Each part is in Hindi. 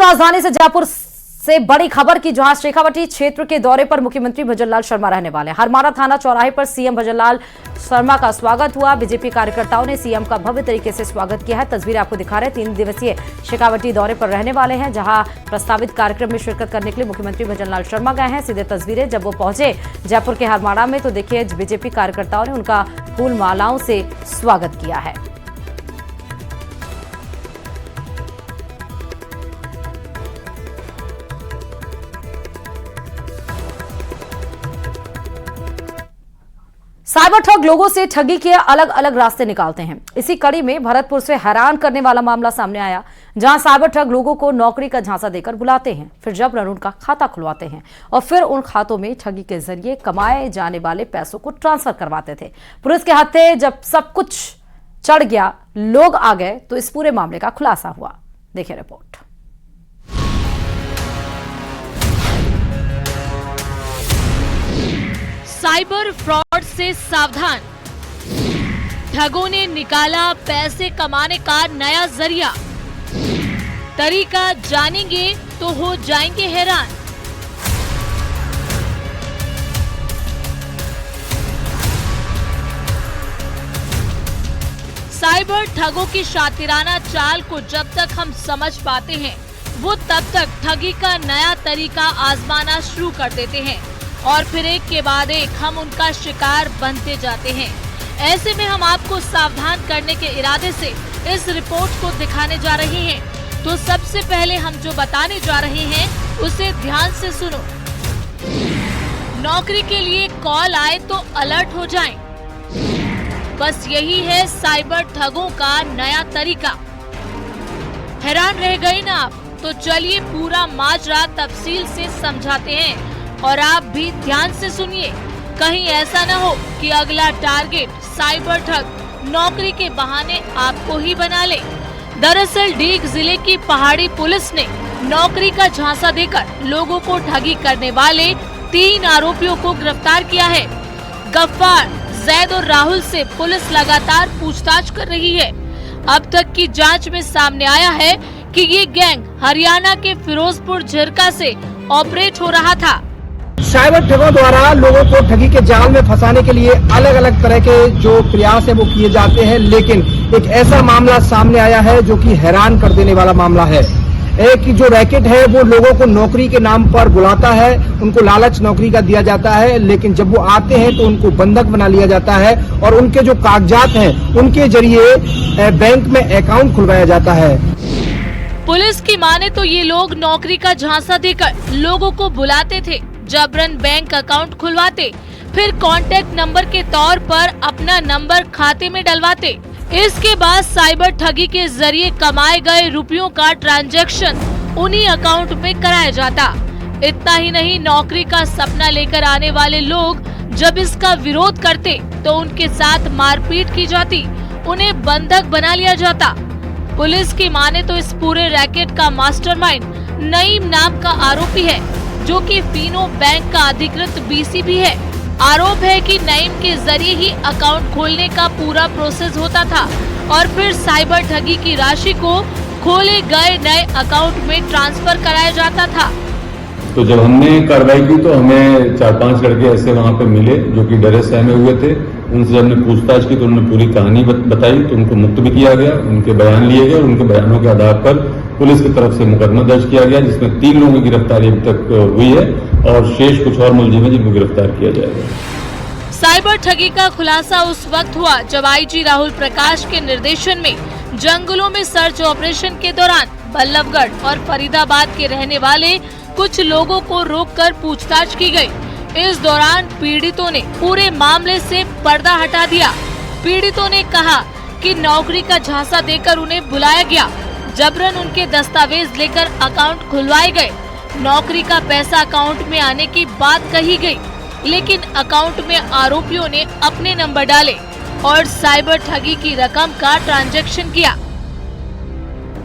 राजधानी से जयपुर से बड़ी खबर की, जहां शेखावटी क्षेत्र के दौरे पर मुख्यमंत्री भजनलाल शर्मा रहने वाले। हरमारा थाना चौराहे पर सीएम भजनलाल शर्मा का स्वागत हुआ। बीजेपी कार्यकर्ताओं ने सीएम का भव्य तरीके से स्वागत किया है। तस्वीरें आपको दिखा रहे हैं। 3 दिवसीय शेखावटी दौरे पर रहने वाले हैं, जहां प्रस्तावित कार्यक्रम में शिरकत करने के लिए मुख्यमंत्री भजनलाल शर्मा गए हैं। सीधे तस्वीरें जब वो पहुंचे जयपुर के हरमारा में, तो देखिए बीजेपी कार्यकर्ताओं ने उनका फूल मालाओं से स्वागत किया है। साइबर ठग लोगों से ठगी के अलग अलग रास्ते निकालते हैं। इसी कड़ी में भरतपुर से हैरान करने वाला मामला सामने आया, जहां साइबर ठग लोगों को नौकरी का झांसा देकर बुलाते हैं, फिर जबरन उनका खाता खुलवाते हैं और फिर उन खातों में ठगी के जरिए कमाए जाने वाले पैसों को ट्रांसफर करवाते थे। पुलिस के हाथे जब सब कुछ चढ़ गया, लोग आ गए, तो इस पूरे मामले का खुलासा हुआ। देखिए रिपोर्ट। साइबर फ्रॉड से सावधान, ठगों ने निकाला पैसे कमाने का नया जरिया। तरीका जानेंगे तो हो जाएंगे हैरान। साइबर ठगों की शातिराना चाल को जब तक हम समझ पाते हैं, वो तब तक ठगी का नया तरीका आजमाना शुरू कर देते हैं और फिर एक के बाद एक हम उनका शिकार बनते जाते हैं। ऐसे में हम आपको सावधान करने के इरादे से इस रिपोर्ट को दिखाने जा रहे हैं। तो सबसे पहले हम जो बताने जा रहे हैं उसे ध्यान से सुनो। नौकरी के लिए कॉल आए तो अलर्ट हो जाएं। बस यही है साइबर ठगों का नया तरीका। हैरान रह गए ना आप? तो चलिए पूरा माजरा तफसील से समझाते हैं और आप भी ध्यान से सुनिए। कहीं ऐसा न हो कि अगला टारगेट साइबर ठग नौकरी के बहाने आपको ही बना ले। दरअसल डीग जिले की पहाड़ी पुलिस ने नौकरी का झांसा देकर लोगों को ठगी करने वाले 3 आरोपियों को गिरफ्तार किया है। गफ्फार, जैद और राहुल से पुलिस लगातार पूछताछ कर रही है। अब तक की जांच में सामने आया है कि ये गैंग हरियाणा के फिरोजपुर झिरका से ऑपरेट हो रहा था। साइबर ठगों द्वारा लोगों को ठगी के जाल में फंसाने के लिए अलग अलग तरह के जो प्रयास है वो किए जाते हैं, लेकिन एक ऐसा मामला सामने आया है जो कि हैरान कर देने वाला मामला है। एक जो रैकेट है वो लोगों को नौकरी के नाम पर बुलाता है, उनको लालच नौकरी का दिया जाता है, लेकिन जब वो आते हैं तो उनको बंधक बना लिया जाता है और उनके जो कागजात हैं उनके जरिए बैंक में अकाउंट खुलवाया जाता है। पुलिस की माने तो ये लोग नौकरी का झांसा देकर लोगों को बुलाते थे, जबरन बैंक अकाउंट खुलवाते, फिर कॉन्टैक्ट नंबर के तौर पर अपना नंबर खाते में डलवाते। इसके बाद साइबर ठगी के जरिए कमाए गए रुपयों का ट्रांजैक्शन उन्हीं अकाउंट में कराया जाता। इतना ही नहीं, नौकरी का सपना लेकर आने वाले लोग जब इसका विरोध करते तो उनके साथ मारपीट की जाती, उन्हें बंधक बना लिया जाता। पुलिस की माने तो इस पूरे रैकेट का मास्टरमाइंड नईम नाम का आरोपी है, जो कि फीनो बैंक का अधिकृत बीसी भी है। आरोप है कि नईम के जरिए ही अकाउंट खोलने का पूरा प्रोसेस होता था और फिर साइबर ठगी की राशि को खोले गए नए अकाउंट में ट्रांसफर कराया जाता था। तो जब हमने कार्रवाई की तो हमें 4-5 लड़के ऐसे वहां पे मिले जो कि डरे सहमे हुए थे। उनसे हमने पूछताछ की तो उन्होंने पूरी कहानी बताई, तो उनको मुक्त भी किया गया, उनके बयान लिए गए और उनके बयानों के आधार पर पुलिस की तरफ से मुकदमा दर्ज किया गया, जिसमें 3 लोगों की गिरफ्तारी अभी तक हुई है और शेष कुछ और मुलजिम हैं जिनको गिरफ्तार किया जाएगा। साइबर ठगी का खुलासा उस वक्त हुआ जब आईजी राहुल प्रकाश के निर्देशन में जंगलों में सर्च ऑपरेशन के दौरान बल्लभगढ़ और फरीदाबाद के रहने वाले कुछ लोगों को रोककर पूछताछ की गई। इस दौरान पीड़ितों ने पूरे मामले से पर्दा हटा दिया। पीड़ितों ने कहा कि नौकरी का झांसा देकर उन्हें बुलाया गया, जबरन उनके दस्तावेज लेकर अकाउंट खुलवाए गए। नौकरी का पैसा अकाउंट में आने की बात कही गई, लेकिन अकाउंट में आरोपियों ने अपने नंबर डाले और साइबर ठगी की रकम का ट्रांजैक्शन किया।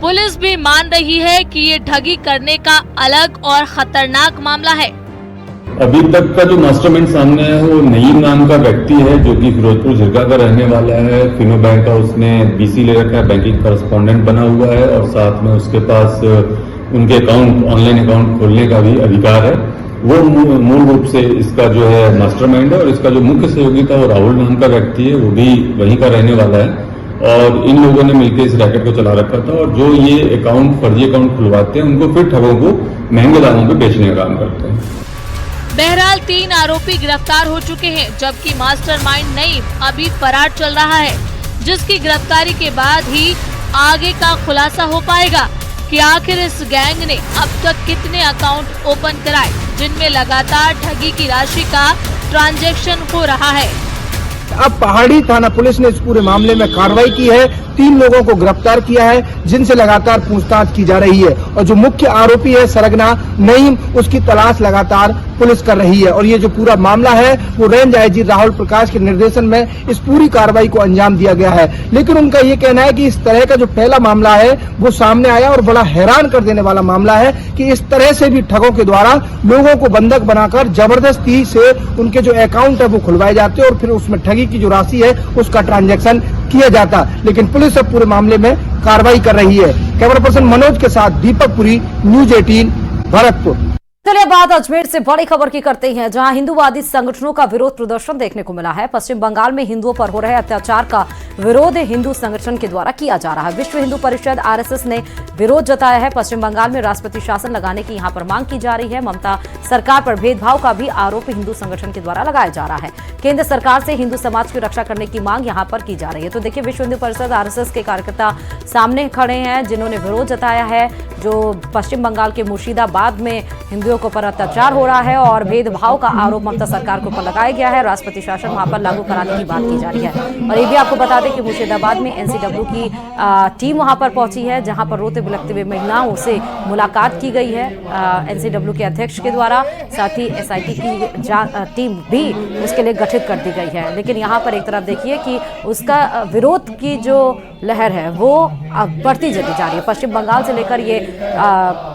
पुलिस भी मान रही है कि ये ठगी करने का अलग और खतरनाक मामला है। अभी तक का जो मास्टरमाइंड सामने आया है वो नईम नाम का व्यक्ति है, जो कि फिरोजपुर झिरका का रहने वाला है। फिनो बैंक का उसने बीसी ले रखा है, बैंकिंग करस्पॉन्डेंट बना हुआ है और साथ में उसके पास उनके अकाउंट ऑनलाइन अकाउंट खोलने का भी अधिकार है। वो मूल रूप से इसका जो है मास्टरमाइंड है और इसका जो मुख्य सहयोगी था वो राहुल नाम का व्यक्ति है, वो भी वहीं का रहने वाला है और इन लोगों ने मिलकर इस रैकेट को चला रखा था और जो ये अकाउंट फर्जी अकाउंट खुलवाते हैं उनको फिर ठगों को महंगे दामों पे बेचने का काम करते हैं। बहरहाल 3 आरोपी गिरफ्तार हो चुके हैं, जबकि मास्टरमाइंड नईम अभी फरार चल रहा है, जिसकी गिरफ्तारी के बाद ही आगे का खुलासा हो पाएगा कि आखिर इस गैंग ने अब तक कितने अकाउंट ओपन कराए जिनमें लगातार ठगी की राशि का ट्रांजैक्शन हो रहा है। अब पहाड़ी थाना पुलिस ने इस पूरे मामले में कार्रवाई की है, 3 लोगों को गिरफ्तार किया है जिनसे लगातार पूछताछ की जा रही है और जो मुख्य आरोपी है सरगना नईम, उसकी तलाश लगातार पुलिस कर रही है और ये जो पूरा मामला है वो रेंज आईजी राहुल प्रकाश के निर्देशन में इस पूरी कार्रवाई को अंजाम दिया गया है। लेकिन उनका ये कहना है कि इस तरह का जो पहला मामला है वो सामने आया और बड़ा हैरान कर देने वाला मामला है कि इस तरह से भी ठगों के द्वारा लोगों को बंधक बनाकर जबरदस्ती से उनके जो अकाउंट है वो खुलवाए जाते हैं और फिर उसमें ठगी की जो राशि है उसका ट्रांजैक्शन किया जाता। लेकिन पुलिस अब पूरे मामले में कार्रवाई कर रही है। कैमरा पर्सन मनोज के साथ दीपक पुरी, न्यूज 18 भरतपुर। चलिए बात अजमेर से बड़ी खबर की करते हैं, जहां हिंदूवादी संगठनों का विरोध प्रदर्शन देखने को मिला है। पश्चिम बंगाल में हिंदुओं पर हो रहे अत्याचार का विरोध हिंदू संगठन के द्वारा किया जा रहा है। विश्व हिंदू परिषद आरएसएस ने विरोध जताया है। पश्चिम बंगाल में राष्ट्रपति शासन लगाने की यहां पर मांग की जा रही है। ममता सरकार पर भेदभाव का भी आरोप हिंदू संगठन के द्वारा लगाया जा रहा है। केंद्र सरकार से हिंदू समाज की रक्षा करने की मांग यहां पर की जा रही है। तो देखिए, विश्व हिंदू परिषद आरएसएस के कार्यकर्ता सामने खड़े हैं जिन्होंने विरोध जताया है। जो पश्चिम बंगाल के मुर्शिदाबाद में हिंदुओं के ऊपर अत्याचार हो रहा है और भेदभाव का आरोप ममता सरकार के ऊपर लगाया गया है। राष्ट्रपति शासन वहां पर लागू कराने की बात की जा रही है। और ये भी आपको बता दें कि मुर्शिदाबाद में एनसीडब्ल्यू की टीम वहां पर पहुंची है, जहां पर रोते बिलखते हुए महिलाओं से मुलाकात की गई है एनसीडब्ल्यू के अध्यक्ष के द्वारा। साथ ही एसआईटी की टीम भी उसके लिए गठित कर दी गई है। लेकिन यहाँ पर एक तरफ देखिए कि उसका विरोध की जो लहर है वो बढ़ती चली जा रही है। पश्चिम बंगाल से लेकर ये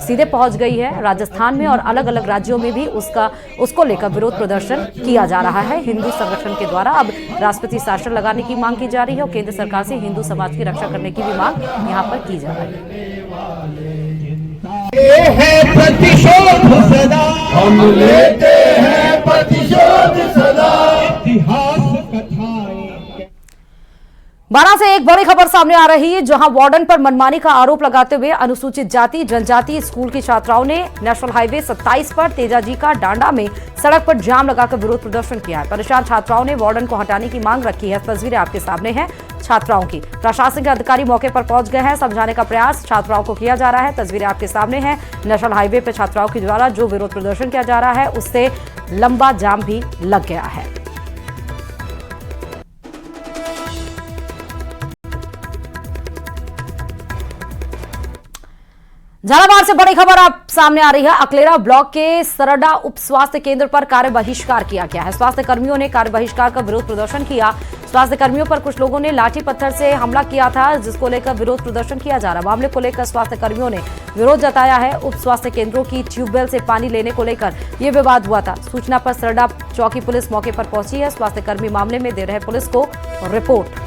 सीधे पहुंच गई है राजस्थान में और अलग अलग राज्यों में भी उसको लेकर विरोध प्रदर्शन किया जा रहा है हिंदू संगठन के द्वारा। अब राष्ट्रपति शासन लगाने की मांग की जा रही है और केंद्र सरकार से हिंदू समाज की रक्षा करने की भी मांग यहाँ पर की जा रही है। प्रतिशोध सदा हम लेते हैं, प्रतिशोध सदा इतिहास कथाएं। 12 से एक बड़ी खबर सामने आ रही है, जहां वार्डन पर मनमानी का आरोप लगाते हुए अनुसूचित जाति जनजाति स्कूल की छात्राओं ने नेशनल हाईवे 27 पर तेजाजी का डांडा में सड़क पर जाम लगाकर विरोध प्रदर्शन किया है। परेशान छात्राओं ने वार्डन को हटाने की मांग रखी है। तस्वीरें आपके सामने हैं छात्राओं की। प्रशासन के अधिकारी मौके पर पहुंच गए हैं। समझाने का प्रयास छात्राओं को किया जा रहा है। तस्वीरें आपके सामने हैं। नेशनल हाईवे पर छात्राओं के द्वारा जो विरोध प्रदर्शन किया जा रहा है उससे लंबा जाम भी लग गया है। झालावाड़ से बड़ी खबर आप सामने आ रही है। अकलेरा ब्लॉक के सरडा उप स्वास्थ्य केंद्र पर कार्य बहिष्कार किया गया है। स्वास्थ्य कर्मियों ने कार्य बहिष्कार का विरोध प्रदर्शन किया। स्वास्थ्य कर्मियों पर कुछ लोगों ने लाठी पत्थर से हमला किया था, जिसको लेकर विरोध प्रदर्शन किया जा रहा है। मामले को लेकर स्वास्थ्य कर्मियों ने विरोध जताया है। उप स्वास्थ्य केंद्रों की ट्यूबवेल से पानी लेने को लेकर यह विवाद हुआ था। सूचना पर सरडा चौकी पुलिस मौके पर पहुंची है। स्वास्थ्य कर्मी मामले में दे रहे पुलिस को रिपोर्ट।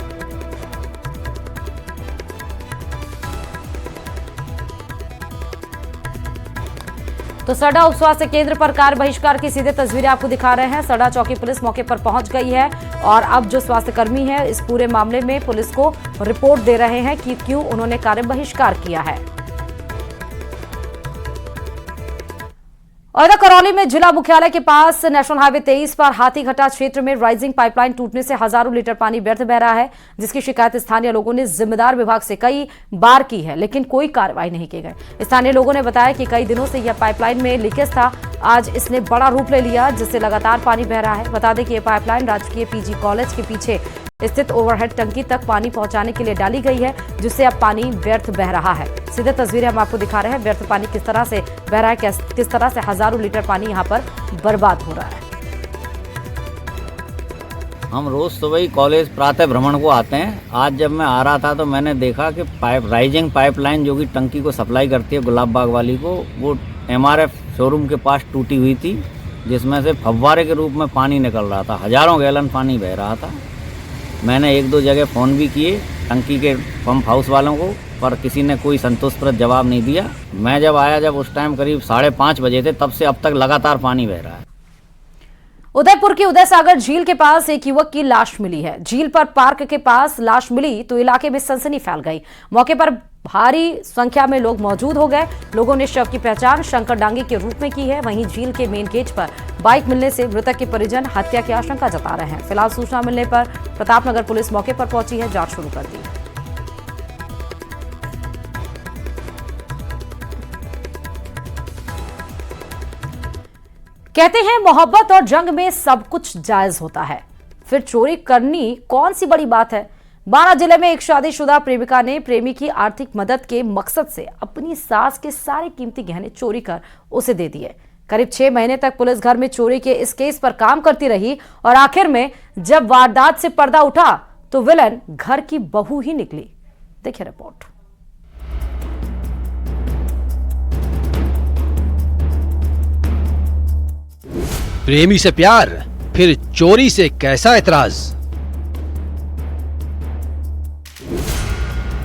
तो सरडा उप स्वास्थ्य केंद्र पर कार्य बहिष्कार की सीधे तस्वीरें आपको दिखा रहे हैं। सरडा चौकी पुलिस मौके पर पहुंच गई है और अब जो स्वास्थ्य कर्मी है इस पूरे मामले में पुलिस को रिपोर्ट दे रहे हैं कि क्यों उन्होंने कार्य बहिष्कार किया है। और करौली में जिला मुख्यालय के पास नेशनल हाईवे 23 पर हाथीघटा क्षेत्र में राइजिंग पाइपलाइन टूटने से हजारों लीटर पानी व्यर्थ बह रहा है, जिसकी शिकायत स्थानीय लोगों ने जिम्मेदार विभाग से कई बार की है, लेकिन कोई कार्रवाई नहीं की गई। स्थानीय लोगों ने बताया कि कई दिनों से यह पाइपलाइन में लीकेज था। आज इसने बड़ा रूप ले लिया, जिससे लगातार पानी बह रहा है। बता दें कि यह पाइपलाइन राजकीय पीजी कॉलेज के पीछे स्थित ओवरहेड टंकी तक पानी पहुंचाने के लिए डाली गई है, जिससे अब पानी व्यर्थ बह रहा है। सीधे तस्वीरें हम आपको दिखा रहे हैं। व्यर्थ पानी किस तरह से बह रहा है, किस तरह से हजारों लीटर पानी यहां पर बर्बाद हो रहा है। हम रोज सुबह ही कॉलेज प्रातः भ्रमण को आते हैं। आज जब मैं आ रहा था तो मैंने देखा कि राइजिंग पाइपलाइन जो कि टंकी को सप्लाई करती है गुलाब बाग वाली को, वो MRF शोरूम के पास टूटी हुई थी, जिसमें से फव्वारे के रूप में पानी निकल रहा था। हजारों गैलन पानी बह रहा था। मैंने 1-2 जगह फ़ोन भी किए, टंकी के पंप हाउस वालों को, पर किसी ने कोई संतोषप्रद जवाब नहीं दिया। मैं जब आया, जब उस टाइम करीब 5:30 बजे थे, तब से अब तक लगातार पानी बह रहा है। उदयपुर की उदय सागर झील के पास एक युवक की लाश मिली है। झील पर पार्क के पास लाश मिली तो इलाके में सनसनी फैल गई। मौके पर भारी संख्या में लोग मौजूद हो गए। लोगों ने शव की पहचान शंकर डांगी के रूप में की है। वहीं झील के मेन गेट पर बाइक मिलने से मृतक के परिजन हत्या की आशंका जता रहे हैं। फिलहाल सूचना मिलने पर प्रतापनगर पुलिस मौके पर पहुंची है, जांच शुरू कर दी। कहते हैं मोहब्बत और जंग में सब कुछ जायज होता है, फिर चोरी करनी कौन सी बड़ी बात है। बारां जिले में एक शादीशुदा प्रेमिका ने प्रेमी की आर्थिक मदद के मकसद से अपनी सास के सारे कीमती गहने चोरी कर उसे दे दिए। करीब 6 महीने तक पुलिस घर में चोरी के इस केस पर काम करती रही और आखिर में जब वारदात से पर्दा उठा तो विलन घर की बहू ही निकली। देखिए रिपोर्ट। प्रेमी से प्यार, फिर चोरी से कैसा एतराज।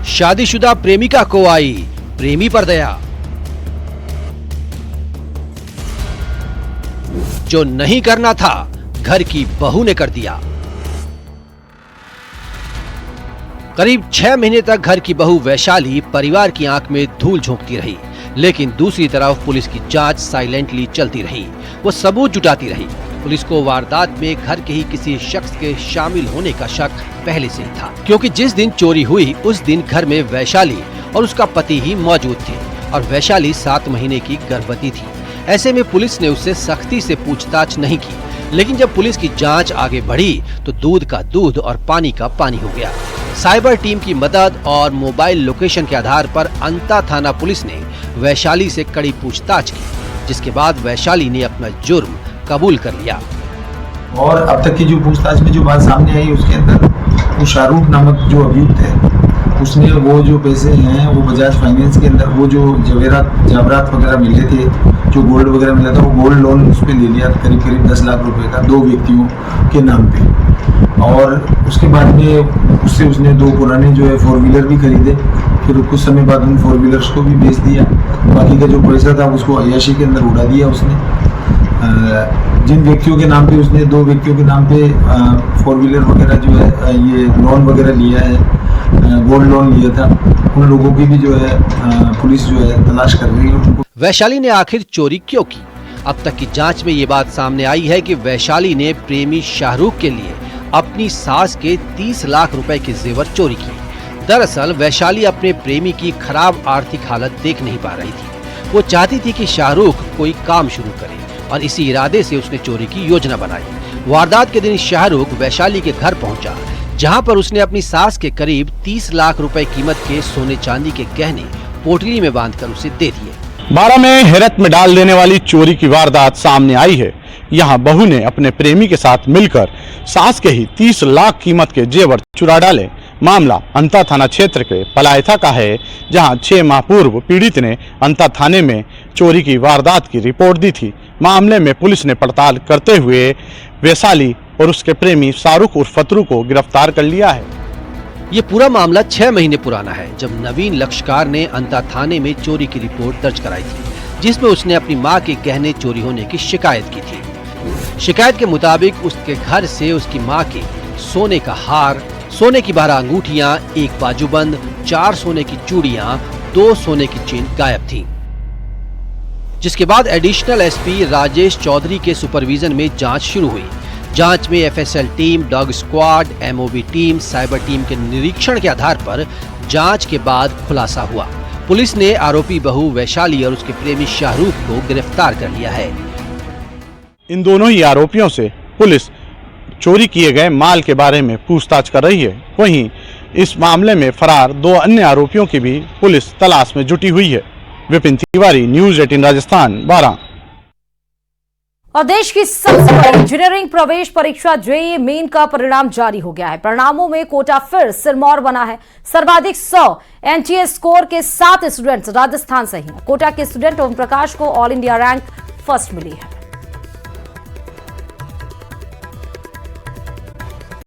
शादीशुदा प्रेमिका को आई प्रेमी पर दया। जो नहीं करना था घर की बहू ने कर दिया। करीब 6 महीने तक घर की बहू वैशाली परिवार की आंख में धूल झोंकती रही, लेकिन दूसरी तरफ पुलिस की जांच साइलेंटली चलती रही। वो सबूत जुटाती रही। पुलिस को वारदात में घर के ही किसी शख्स के शामिल होने का शक पहले से ही था, क्योंकि जिस दिन चोरी हुई उस दिन घर में वैशाली और उसका पति ही मौजूद थे और वैशाली 7 महीने की गर्भवती थी। ऐसे में पुलिस ने उससे सख्ती से पूछताछ नहीं की, लेकिन जब पुलिस की जांच आगे बढ़ी तो दूध का दूध और पानी का पानी हो गया। साइबर टीम की मदद और मोबाइल लोकेशन के आधार पर अंता थाना पुलिस ने वैशाली से कड़ी पूछताछ की, जिसके बाद वैशाली ने अपना जुर्म कबूल कर लिया। और अब तक की जो पूछताछ में जो बात सामने आई उसके अंदर वो शाहरुख नामक जो अभियुक्त है उसने वो जो पैसे हैं वो बजाज फाइनेंस के अंदर वो जो जवाहरात वगैरह मिले थे, जो गोल्ड वगैरह मिला था, वो गोल्ड लोन उस पर ले लिया करीब 10 लाख रुपए का 2 व्यक्तियों के नाम पे। और उसके बाद में उससे उसने 2 पुराने जो है 4 व्हीलर भी खरीदे। फिर कुछ समय बाद उन 4 व्हीलर्स को भी बेच दिया। बाकी का जो पैसा था उसको अय्याशी के अंदर उड़ा दिया उसने। जिन व्यक्तियों के नाम पे उसने 2 व्यक्तियों के नाम पे 4 व्हीलर वगैरह जो है ये लोन वगैरह लिया है, गोल्ड लोन लिया था, उन लोगों की भी जो है पुलिस जो है तलाश कर रही है। वैशाली ने आखिर चोरी क्यों की? अब तक की जांच में ये बात सामने आई है कि वैशाली ने प्रेमी शाहरुख के लिए अपनी सास के 30 लाख रुपए के जेवर चोरी किए। दरअसल वैशाली अपने प्रेमी की खराब आर्थिक हालत देख नहीं पा रही थी। वो चाहती थी कि शाहरुख कोई काम शुरू करे और इसी इरादे से उसने चोरी की योजना बनाई। वारदात के दिन शाहरुख वैशाली के घर पहुंचा, जहां पर उसने अपनी सास के करीब 30 लाख रुपए कीमत के सोने चांदी के गहने पोटली में बांधकर उसे दे दिए। बारां में हैरत में डाल देने वाली चोरी की वारदात सामने आई है। यहां बहू ने अपने प्रेमी के साथ मिलकर सास के ही 30 लाख कीमत के जेवर चुरा डाले। मामला अंता थाना क्षेत्र के पलायथा का है, जहां 6 माह पूर्व पीड़ित ने अंता थाने में चोरी की वारदात की रिपोर्ट दी थी। मामले में पुलिस ने पड़ताल करते हुए वैशाली और उसके प्रेमी शाहरुख उर्फ फतरू को गिरफ्तार कर लिया है। ये पूरा मामला 6 महीने पुराना है, जब नवीन लक्ष्यकार ने अंता थाने में चोरी की रिपोर्ट दर्ज कराई थी, जिसमें उसने अपनी मां के गहने चोरी होने की शिकायत की थी। शिकायत के मुताबिक उसके घर से उसकी मां के सोने का हार, सोने की 12 अंगूठियां, 1 बाजूबंद, 4 सोने की चूड़ियां, 2 सोने की चेन गायब थी। जिसके बाद एडिशनल एसपी राजेश चौधरी के सुपरविजन में जांच शुरू हुई। जांच में FSL team, dog squad, MOB team, cyber team के निरीक्षण के आधार पर जांच के बाद खुलासा हुआ। पुलिस ने आरोपी बहू वैशाली और उसके प्रेमी शाहरुख को गिरफ्तार कर लिया है। इन दोनों ही आरोपियों से पुलिस चोरी किए गए माल के बारे में पूछताछ कर रही है। वहीं इस मामले में फरार 2 अन्य आरोपियों की भी पुलिस तलाश में जुटी हुई है। विपिन तिवारी, न्यूज़ 18 राजस्थान, बारां। और देश की सबसे बड़ी इंजीनियरिंग प्रवेश परीक्षा जेईई मेन का परिणाम जारी हो गया है। परिणामों में कोटा फिर सिरमौर बना है। सर्वाधिक 100 एनटीए स्कोर के 7 स्टूडेंट्स राजस्थान से हैं। कोटा के स्टूडेंट ओम प्रकाश को ऑल इंडिया रैंक फर्स्ट मिली है।